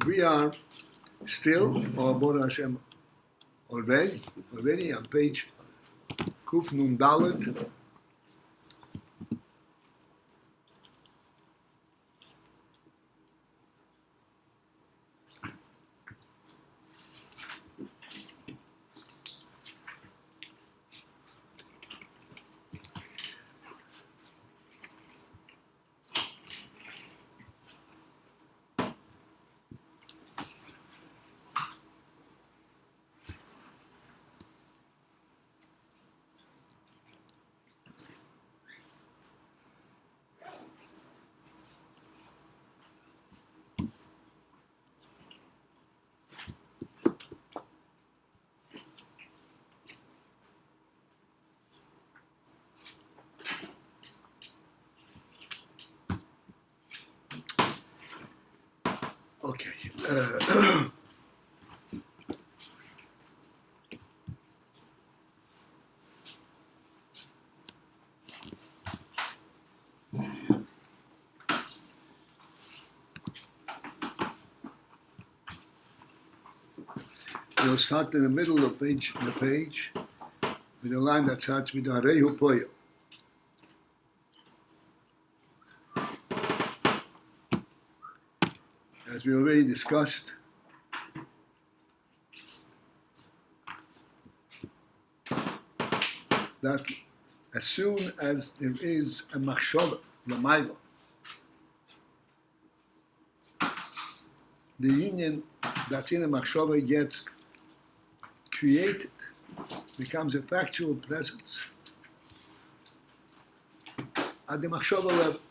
We are still, or Baruch Hashem, already on page Kuf Nun Dalet. Okay. We'll start in the middle of the page with a line that starts with Harehu Poyel. As we already discussed, that as soon as there is a machshava, lamayla, the union that's in a machshava gets created, becomes a factual presence at the machshava level.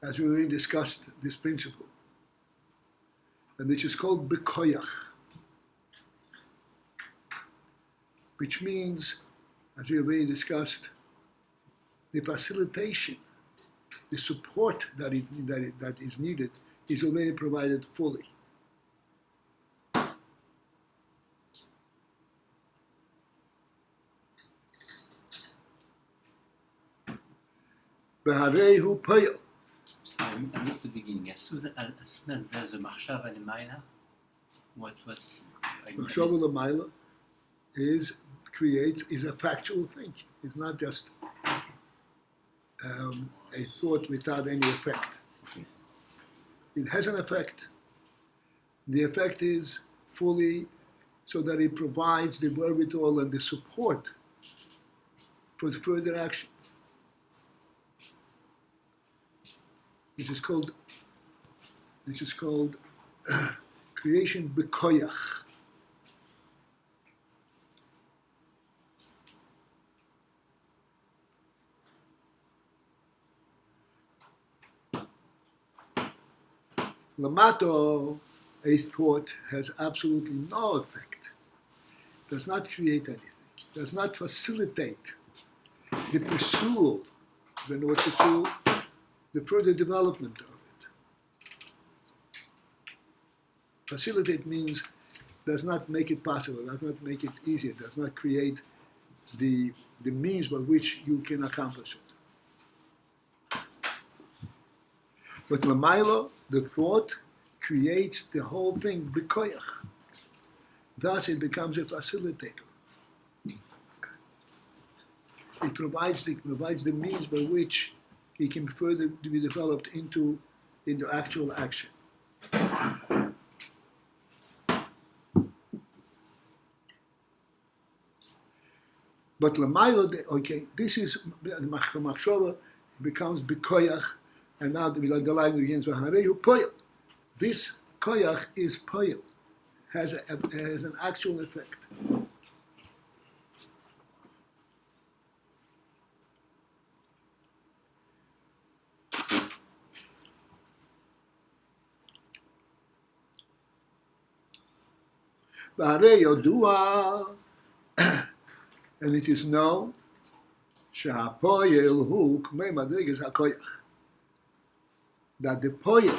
As we already discussed this principle, and which is called bekoyach, which means, as we already discussed, the facilitation, the support that is needed is already provided fully. Beharehu payel. I missed the beginning. As soon as there's a Marshava Lemaila, what's Marshava Lemaila is a factual thing. It's not just a thought without any effect. It has an effect. The effect is fully so that it provides the wherewithal and the support for the further action. This is called creation b'koyach. Lamato, a thought has absolutely no effect, does not create anything, does not facilitate the pursuit, the further development of it. Facilitate means does not make it possible, does not make it easier, does not create the means by which you can accomplish it. But Lamailo, the thought, creates the whole thing b'koyach. Thus it becomes a facilitator. It provides the means by which it can further be developed into actual action. But Lamailo, okay, this is Machshava becomes b'koyach, and now the line begins with Harehu Poyel. This koyach is Poyel, has an actual effect. And it is known שהפועל הוא כמי מדרגת הכויח, that the poil,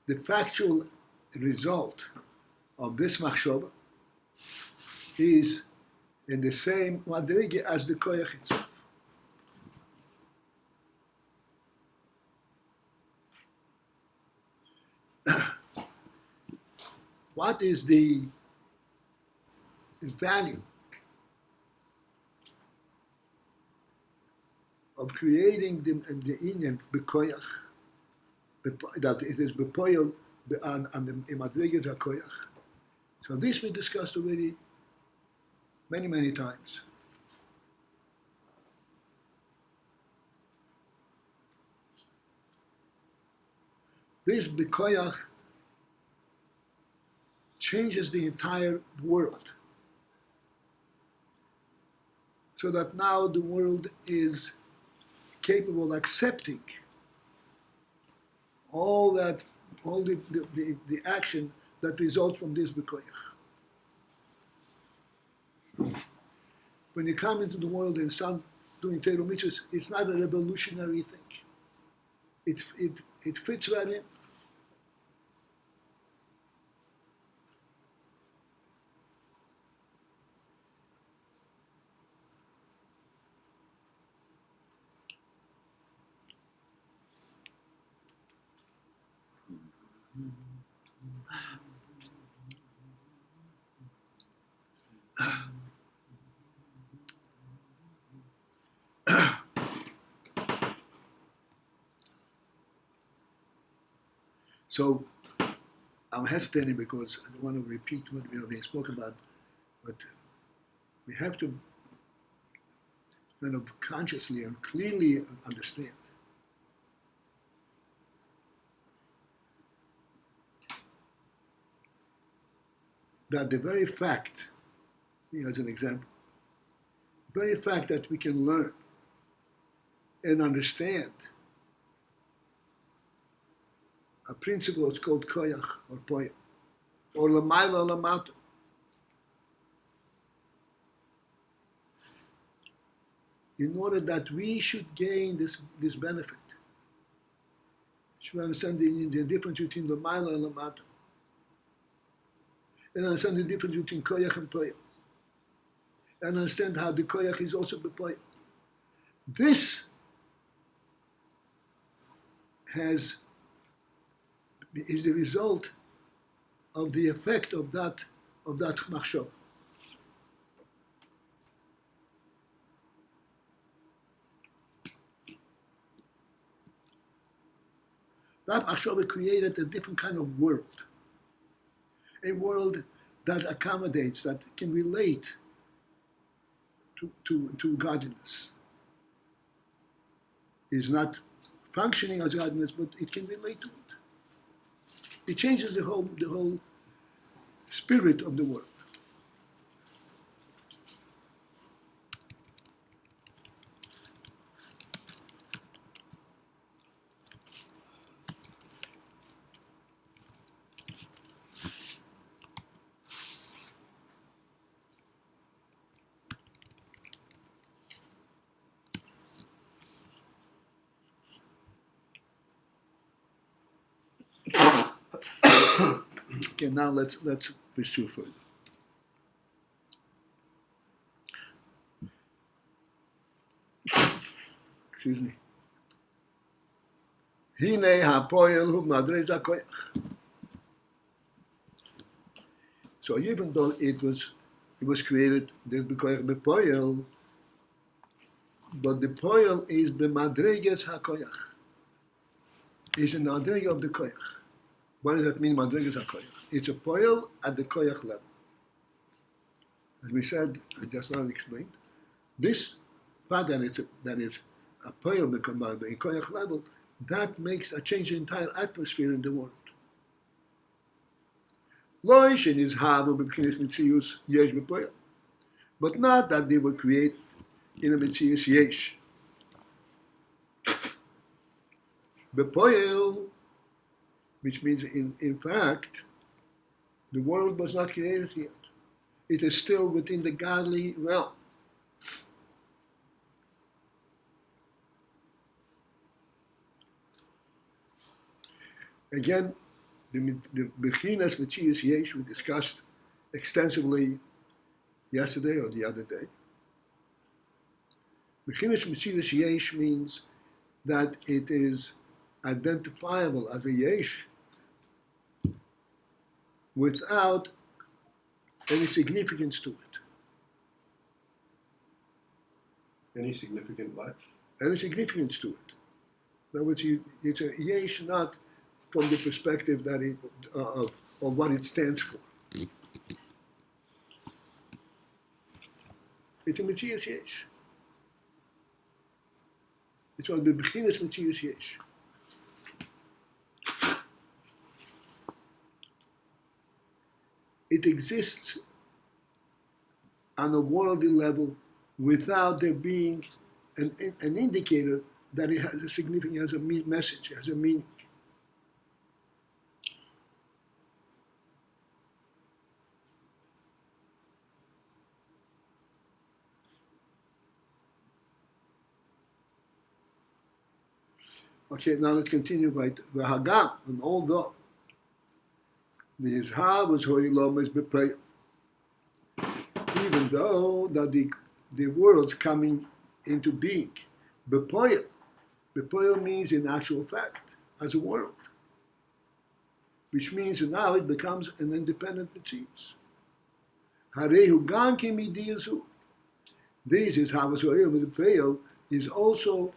the factual result of this machshava, is in the same madrege as the koyach itself. what is the value of creating the inyan bekoyach, that it is bepoyel and the madrigas hakoyach. So this we discussed already many times. This bekoyach changes the entire world, so that now the world is capable of accepting all the action that results from this bekoyach. When you come into the world and start doing Torah mitzvahs, it's not a revolutionary thing. It fits right in. So I'm hesitating because I don't want to repeat what we already spoke about, but we have to kind of consciously and clearly understand that the very fact, as an example, the very fact that we can learn and understand a principle that's called koyach or poyach, or lamayla lamata, in order that we should gain this benefit. Should understand the difference between lamayla and lamata, and understand the difference between koyach and poyach, and understand how the koyach is also bepoyach. This is the result of the effect of that machshava. That machshava created a different kind of world, a world that accommodates, that can relate to godliness. It's not functioning as godliness, but it can relate to it. It changes the whole spirit of the world. Okay, now let's pursue further. Excuse me. Hine hapoyel hu madrez hakoyach. So even though it was created the bepoyel, but the poyel is b'madreges hakoyach. It's in the madrega of the koyach. What does that mean, madreges hakoyach? It's a poyel at the koyach level. As we said, I just now explained, this fact that it's a poyel become by the koyach level, that makes a change in the entire atmosphere in the world. Loishin is habu b'b'chinas mitzius yesh b'poyel, but not that they were created in a mitzius yesh. B'poyel, which means in fact, the world was not created yet. It is still within the godly realm. Again, the Bechinas Metzius Yesh we discussed extensively yesterday or the other day. Bechinas Metzius Yesh means that it is identifiable as a Yesh without any significance to it. Any significant what? Any significance to it. In other words, it's a yesh not from the perspective that of what it stands for. It's a Metzius yesh. It's what the beginner's Metzius yesh. It exists on a worldly level without there being an indicator that it has a significance, has a message, has a meaning. Okay, now let's continue by V'hagam, and although the Yizhar was Hoylom is beprayal, even though that the world's coming into being, bepoil. Bepoil means in actual fact, as a world, which means that now it becomes an independent Metzius. Harehu gam ki midiyazu. This is how Hoylom beprayal is also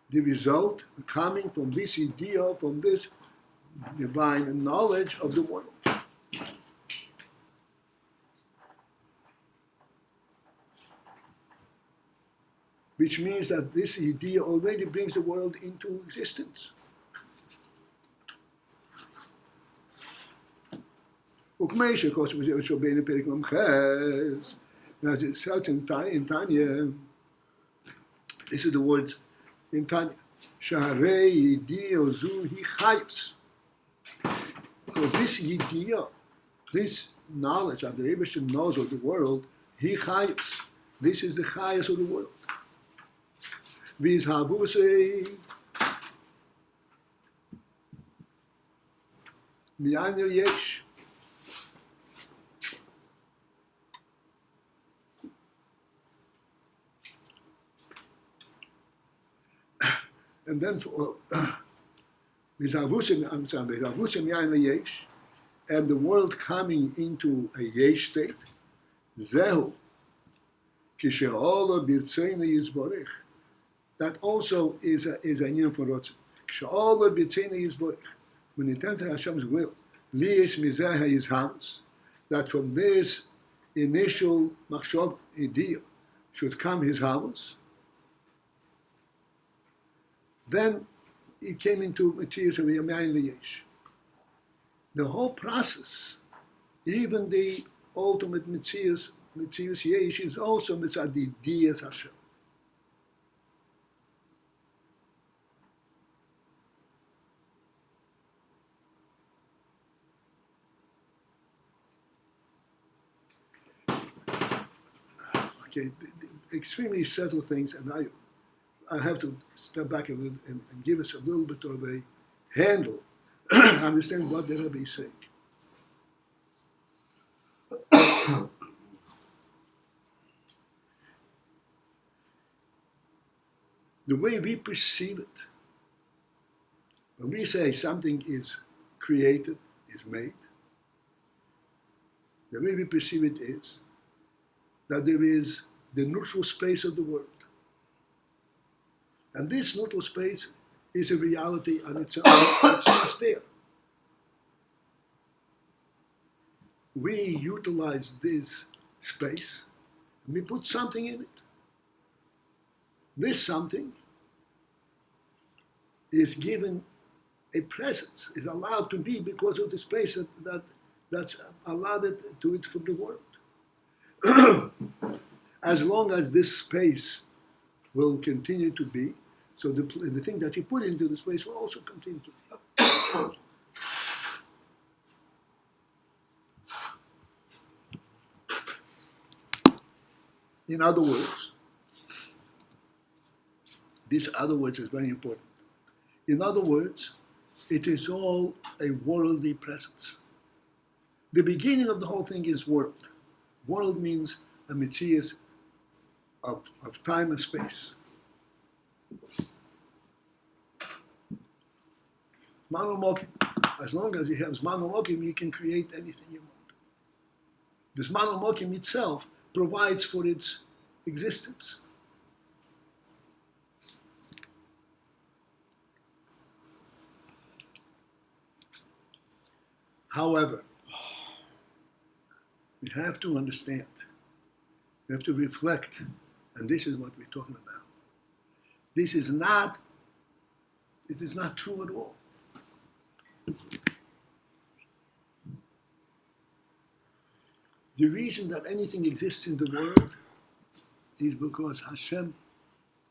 the result coming from this idea, from this divine knowledge of the world. Which means that this idea already brings the world into existence. As it says in Tanya, this is the words in Tanya. Shaharei Yidio Zu Hi Chayus. Because this Yidio, this knowledge that the Rebbe knows of the world, Hi Chayus. This is the Chayus of the world. Viz Habusei Mi'aner Yesh. And then and the world coming into a yesh state, zehu kishe'ola birtzeinu yizborich. That also is a yom for Rotz. Kishe'ola birtzeinu yizborich. When it enters Hashem's will, liyes mizeh yizhavus, that from this initial machshov idea should come his havus. Then it came into Metzius of Yamayim Liyesh. The whole process, even the ultimate Metzius Yesh, is also Mitzad the Diyas Hashem. Okay, extremely subtle things, and I have to step back a little and give us a little bit of a handle, understand what the Rebbe is saying. The way we perceive it, when we say something is created, is made, the way we perceive it is that there is the neutral space of the world. And this neutral space is a reality on its own. It's just there. We utilize this space and we put something in it. This something is given a presence, is allowed to be because of the space that's allowed it to it from the world. As long as this space will continue to be, so the thing that you put into the space will also continue to be. In other words, this other words is very important. In other words, it is all a worldly presence. The beginning of the whole thing is world. World means a metzius of time and space. Manu Moki. As long as you have Zman Umokim, you can create anything you want. The Zman Umokim itself provides for its existence. However, we have to understand, we have to reflect, and this is what we're talking about. This is not true at all. The reason that anything exists in the world is because Hashem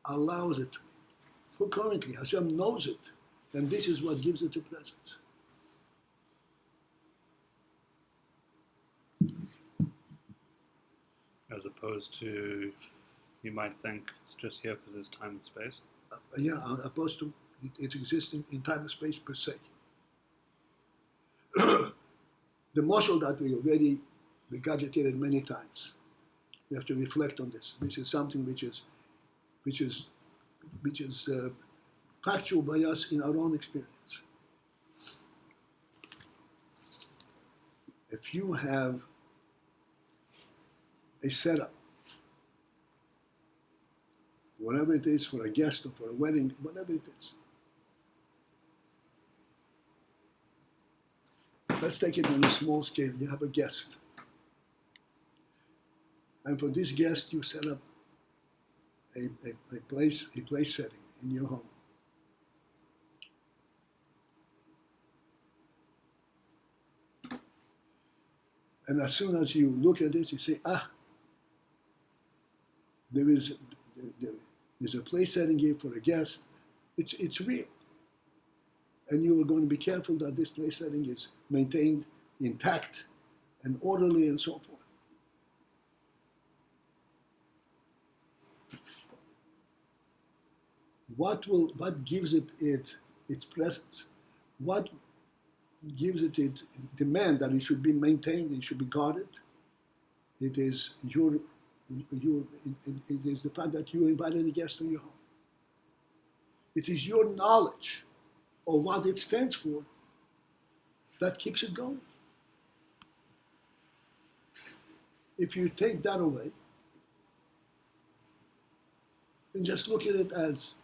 allows it to be. For currently, Hashem knows it, and this is what gives it a presence. As opposed to, you might think it's just here because there's time and space. Opposed to it existing in time and space per se. The marshal that we already regurgitated many times. We have to reflect on this. This is something which is factual by us in our own experience. If you have a setup, whatever it is, for a guest or for a wedding, whatever it is. Let's take it on a small scale. You have a guest. And for this guest, you set up a place setting in your home. And as soon as you look at this, you say, there's a place setting here for a guest. It's real. And you are going to be careful that this place setting is maintained intact and orderly and so forth. What gives it its presence? What gives it its demand that it should be maintained, it should be guarded? It is it is the fact that you invited a guest to your home. It is your knowledge of what it stands for that keeps it going. If you take that away and just look at it as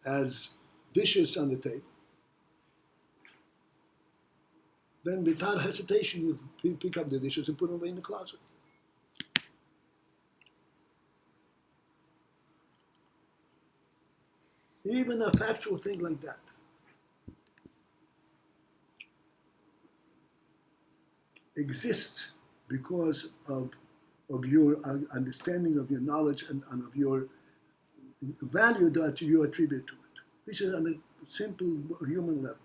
as dishes on the table, then without hesitation you pick up the dishes and put them away in the closet. Even a factual thing like that exists because of your understanding, of your knowledge, and of your value that you attribute to it. This is on a simple human level.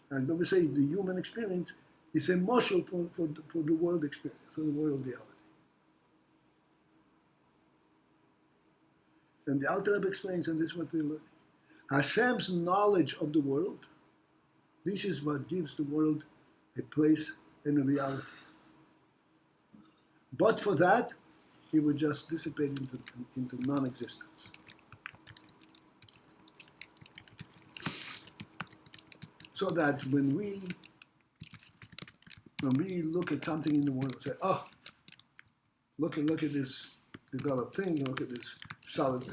And when we say the human experience, it's a marshal for the world experience, for the world reality. And the Alter Rebbe explains, and this is what we're learning. Hashem's knowledge of the world, this is what gives the world a place and a reality. But for that, he would just dissipate into non-existence. So that when we look at something in the world, say, oh, look at this developed thing, look at this solid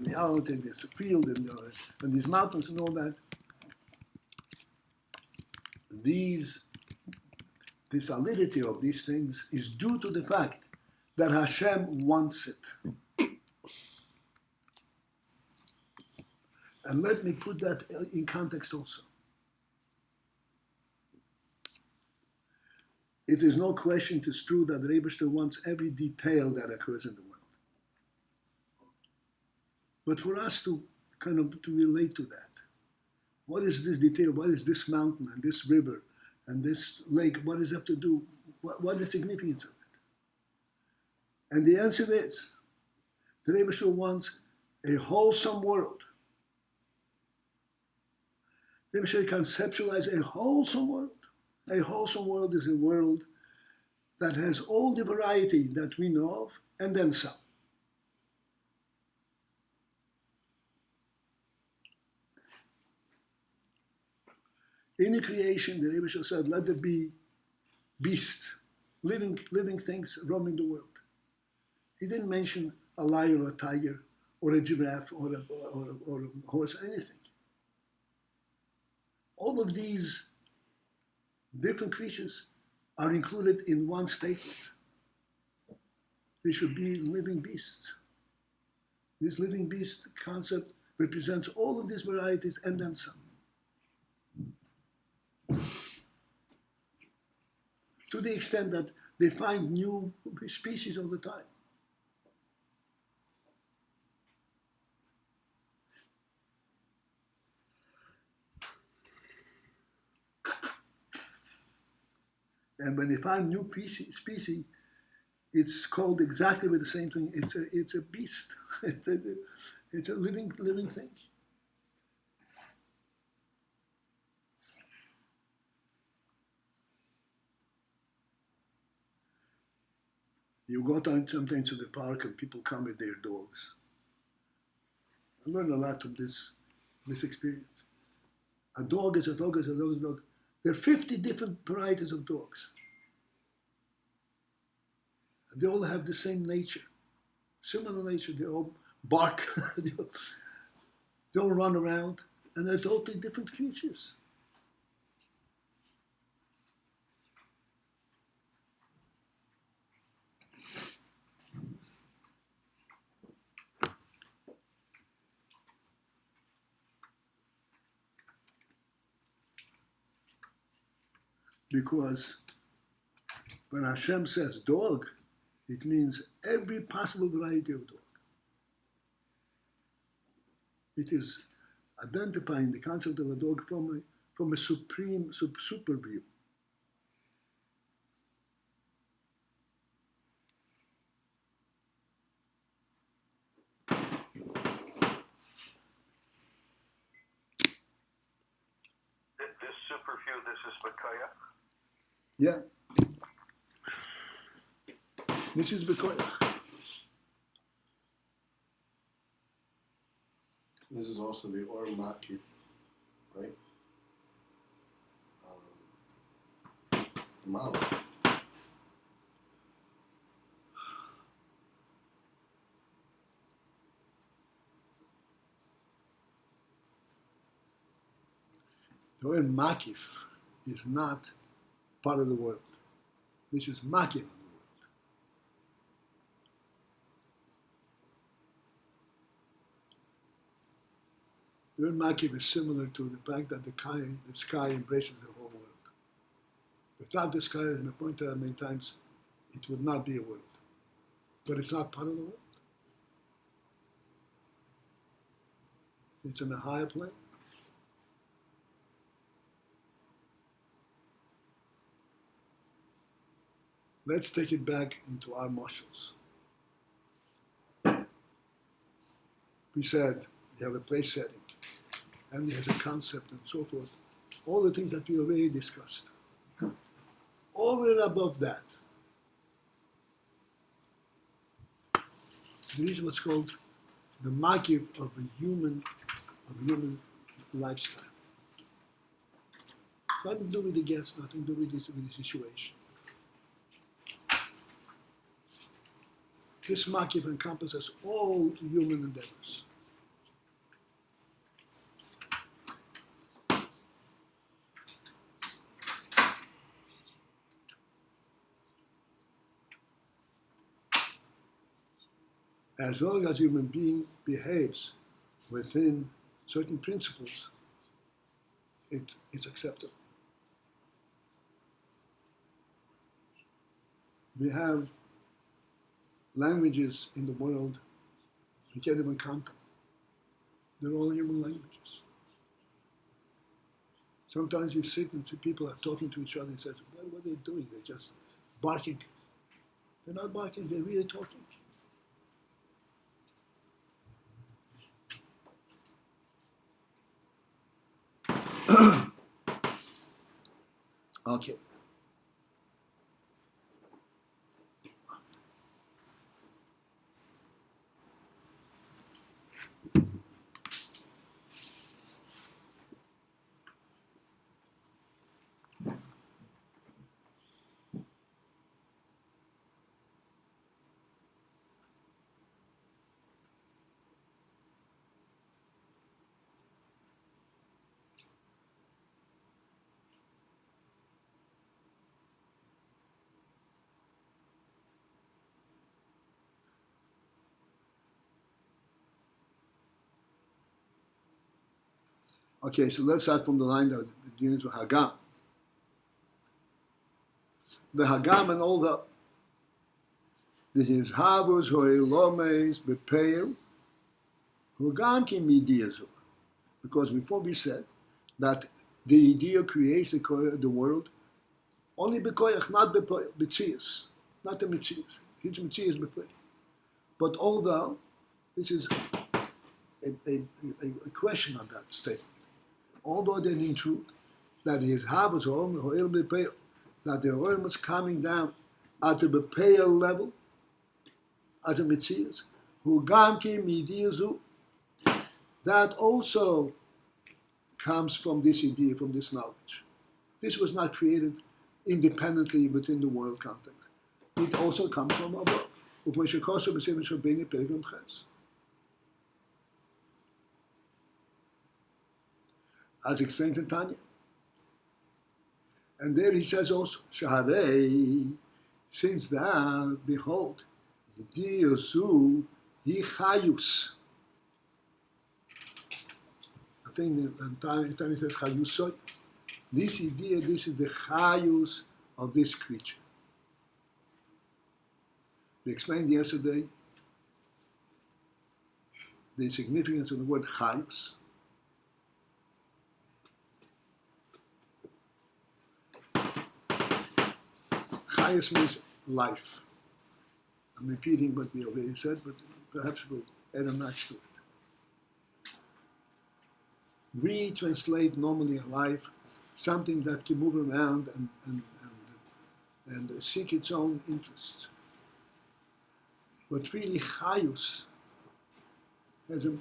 reality, this field, and these mountains and all that. The solidity of these things is due to the fact that Hashem wants it. And let me put that in context also. It is no question, it is true that the Rebbe wants every detail that occurs in the world. But for us to relate to that, what is this detail? What is this mountain and this river and this lake? What does it have to do? What is the significance of it? And the answer is, the Rebbe wants a wholesome world. The Rebbe conceptualizes a wholesome world. A wholesome world is a world that has all the variety that we know of, and then some. In the creation, the Rebbe said, let there be beasts, living things roaming the world. He didn't mention a lion or a tiger or a giraffe or a horse, anything. All of these different creatures are included in one statement. They should be living beasts. This living beast concept represents all of these varieties and then some. To the extent that they find new species all the time. And when they find new species, it's called exactly with the same thing. It's a beast. It's a living thing. You go down sometimes to the park and people come with their dogs. I learned a lot from this experience. A dog is a dog is a dog is a dog. There are 50 different varieties of dogs. And they all have the same nature, similar nature. They all bark, they all run around, and they're totally different creatures. Because when Hashem says dog, it means every possible variety of dog. It is identifying the concept of a dog from a supreme, super view. This super view, this is Makaya? Yeah. This is because This is also the Or Makif, right? Mount. the word makif is not part of the world. This is makif on the world. The word makif is similar to the fact that the sky embraces the whole world. Without the sky, as I pointed out many times, it would not be a world. But it's not part of the world. It's in a higher plane. Let's take it back into our muscles. We said you have a place setting, and there's a concept and so forth. All the things that we already discussed. Over and above that, there is what's called the makif of a human lifestyle. Nothing to do with the guest, nothing to do with the situation. This makif encompasses all human endeavors. As long as a human being behaves within certain principles, it's acceptable. We have languages in the world, we can't even count them. They're all human languages. Sometimes you sit and see people are talking to each other and says, what are they doing? They're just barking. They're not barking, they're really talking. Okay. Okay, so let's start from the line that begins with Hagam. The Hagam and all the is Havus Hoilomes Bepeir Hagam Ki Midiazu. Because before we said that the idea creates the world only bekoyach, not bemitzias, not the mitzias. His mitzias bekoyach. But although this is a question on that statement, although they're in truth that his havas that the oil is coming down at the bepeil level, at the mitzias, who gamki midiazu, that also comes from this idea, from this knowledge. This was not created independently within the world context. It also comes from above. As explained in Tanya. And there he says also, Shaharei, since thou, behold, Idiosu Yichayus. I think in Tanya it says Chayusoi. This idea, this is the Chayus of this creature. We explained yesterday the significance of the word Chayus. Chayus means life. I'm repeating what we already said, but perhaps we'll add a notch to it. We translate normally a life something that can move around and seek its own interests. But really, Chayus has a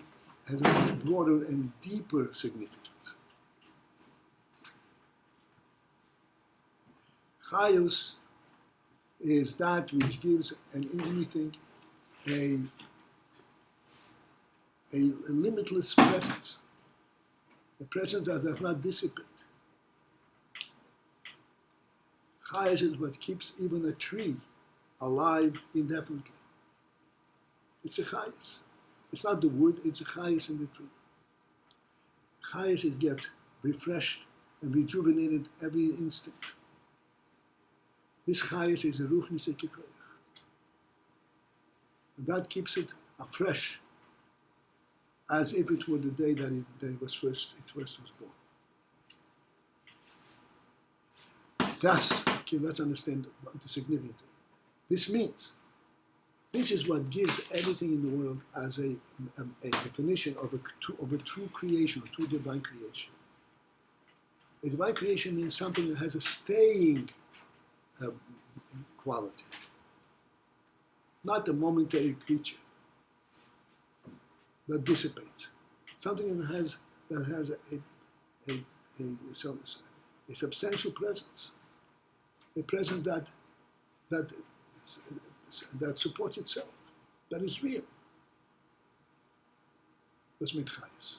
much broader and deeper significance. Chayus is that which gives anything a limitless presence, a presence that does not dissipate. Chayus is what keeps even a tree alive indefinitely. It's a chayus. It's not the wood, it's a chayus in the tree. Chayus is gets refreshed and rejuvenated every instant. This chayus is a ruchnische kikoyach. And that keeps it afresh, as if it were the day that it was first was born. Let's understand the significance. This means, this is what gives everything in the world as a definition of a true creation, a true divine creation. A divine creation means something that has a staying quality, not a momentary creature that dissipates. Something that has a substantial presence, a presence that supports itself, that is real. That's mitchayis.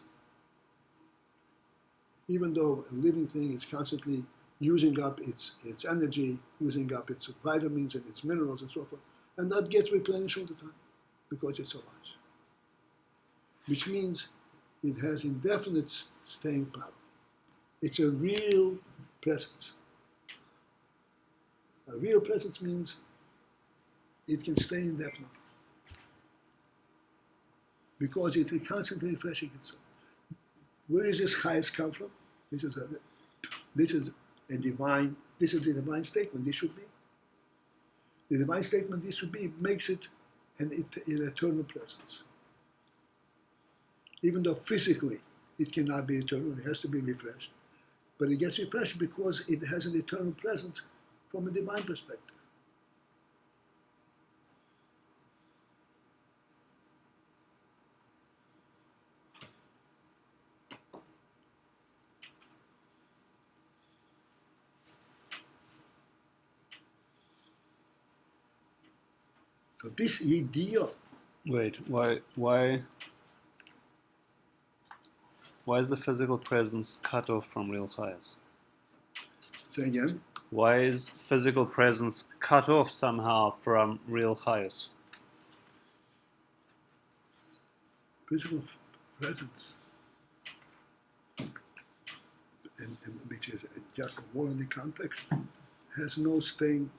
Even though a living thing is constantly using up its energy, using up its vitamins and its minerals and so forth, and that gets replenished all the time because it's alive. Which means it has indefinite staying power. It's a real presence. A real presence means it can stay indefinitely because it is constantly refreshing itself. Where does this chayus come from? This is the divine statement. This should be. The divine statement, this should be, makes it an eternal presence. Even though physically it cannot be eternal, it has to be refreshed. But it gets refreshed because it has an eternal presence from a divine perspective. So this idea. Wait, why is the physical presence cut off from real chayus? Say again. Why is physical presence cut off somehow from real chayus? Physical presence. and which is just a worldly context, has no staying,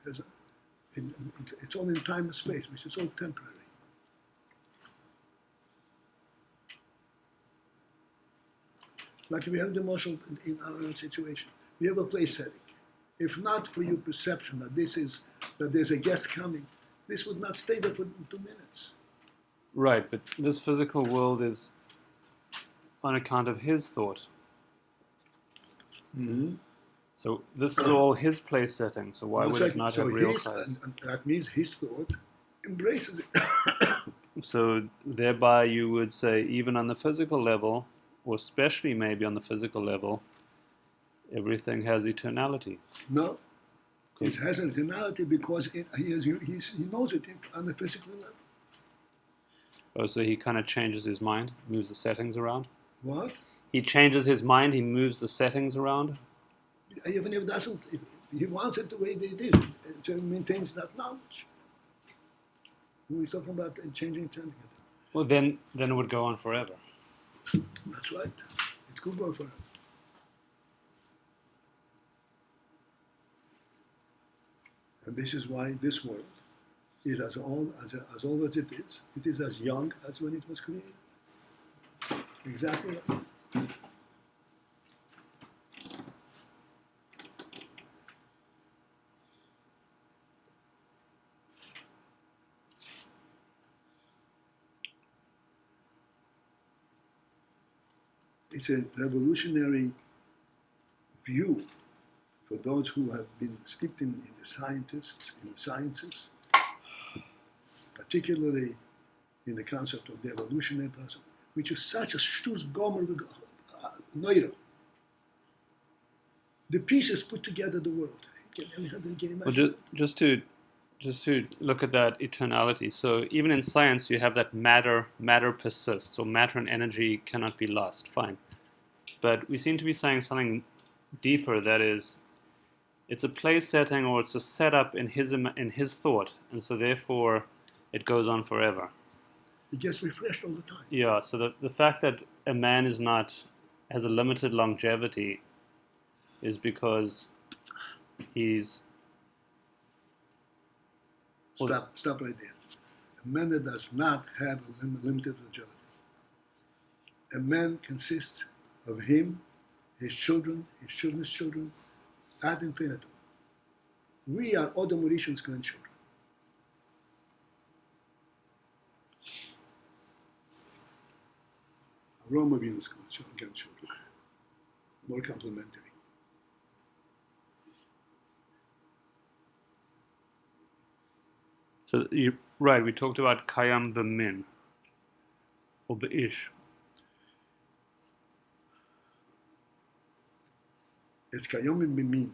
it's all in time and space, which is all temporary. Like we have the emotion in our own situation. We have a place setting. If not for your perception that there's a guest coming, this would not stay there for 2 minutes. Right, but this physical world is on account of his thought. Mm-hmm. So this is all his place setting. So why would it not have real place? And that means his thought embraces it. So thereby you would say, even on the physical level, or especially maybe on the physical level, everything has eternality. No, it has an eternality because he knows it on the physical level. Oh, so he kind of changes his mind, moves the settings around? What? He changes his mind, he moves the settings around? Even if it doesn't, if he wants it the way it is, so he maintains that knowledge. We're talking about changing something. Well, then it would go on forever. That's right. It could go forever. And this is why this world is as old as it is. It is as young as when it was created. Exactly right. It's a revolutionary view for those who have been steeped in the sciences, particularly in the concept of the evolutionary process, which is such a shtus gomer neuro. The pieces put together the world. Can you imagine? Well, just to look at that eternality. So even in science, you have that matter persists. So matter and energy cannot be lost. Fine. But we seem to be saying something deeper. That is, it's a place setting, or it's a setup in his thought, and so therefore it goes on forever. It gets refreshed all the time. Yeah. So the fact that a man has a limited longevity is because he's. Stop right there. A man that does not have a limited longevity. A man consists of him, his children, his children's children, ad infinitum. We are Odo Mauritian's grandchildren. Roma Venus grandchildren. More complementary. So right, we talked about Kayam B'min, or B'ish. It's Kayomim Bimin,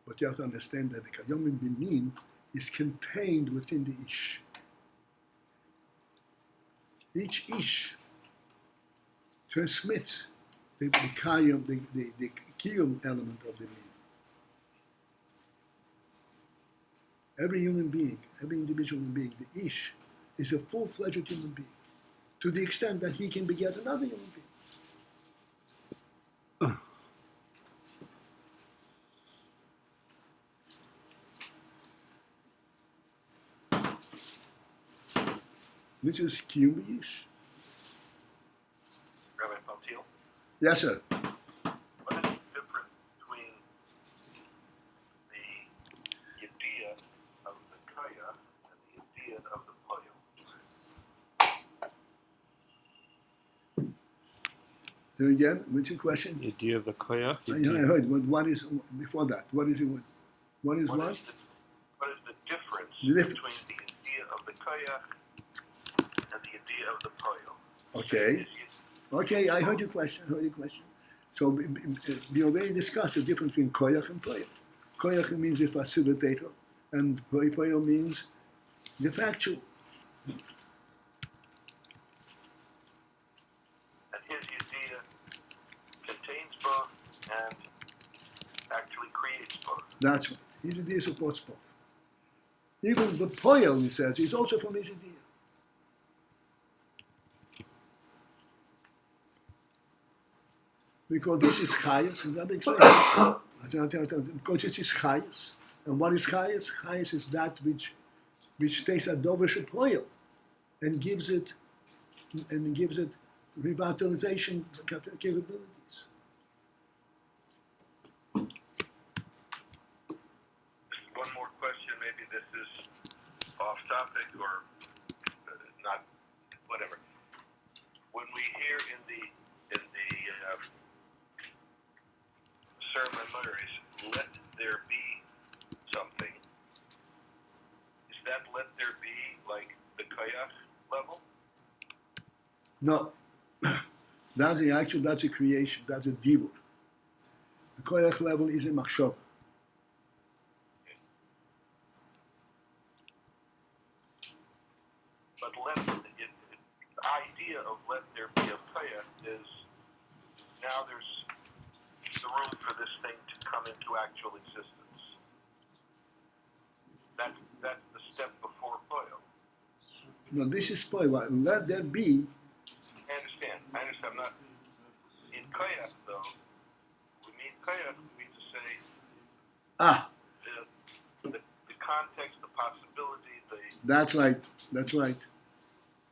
but you have to understand that the Kayomim Bimin is contained within the Ish. Each Ish transmits the Kayom, the Kiyum element of the Min. Every human being, every individual human being, the Ish, is a full-fledged human being, to the extent that he can beget another human being. Which is Kiyum Ish. Rabbi Paltiel, Yes, sir. what is the difference between the idea of the kaya and the idea of the poyo? Do it again. What's your question? The idea of the koyach. I heard. What is before that? What is it? What is what? What is the difference The difference. between the idea of the kaya and the idea of the poyo? Okay. Okay, I heard your question. So we already discussed the difference between koyach and poyo. Koyach means the facilitator, and poyo means the factual. And his idea contains both and actually creates both. That's right. His idea supports both. Even the poyo, he says, is also from his idea. because this is Chayas, and that explains it. Because it is Chayas. And what is Chayas? Chayas is that which takes a dovish oil and gives it revitalization capabilities. One more question, maybe this is off topic or not, whatever. When we hear in the sermon letters, let there be something, is that let there be like the koyach level? No, that's a creation. That's a divur. The koyach level is a machshava. But the idea of let there be a koyach is now there's the room for this thing to come into actual existence. That's the step before poil. No, this is poil. Let there be. I understand. I'm not in koyach though. We mean koyach. We mean to say the context, the possibility, the That's right.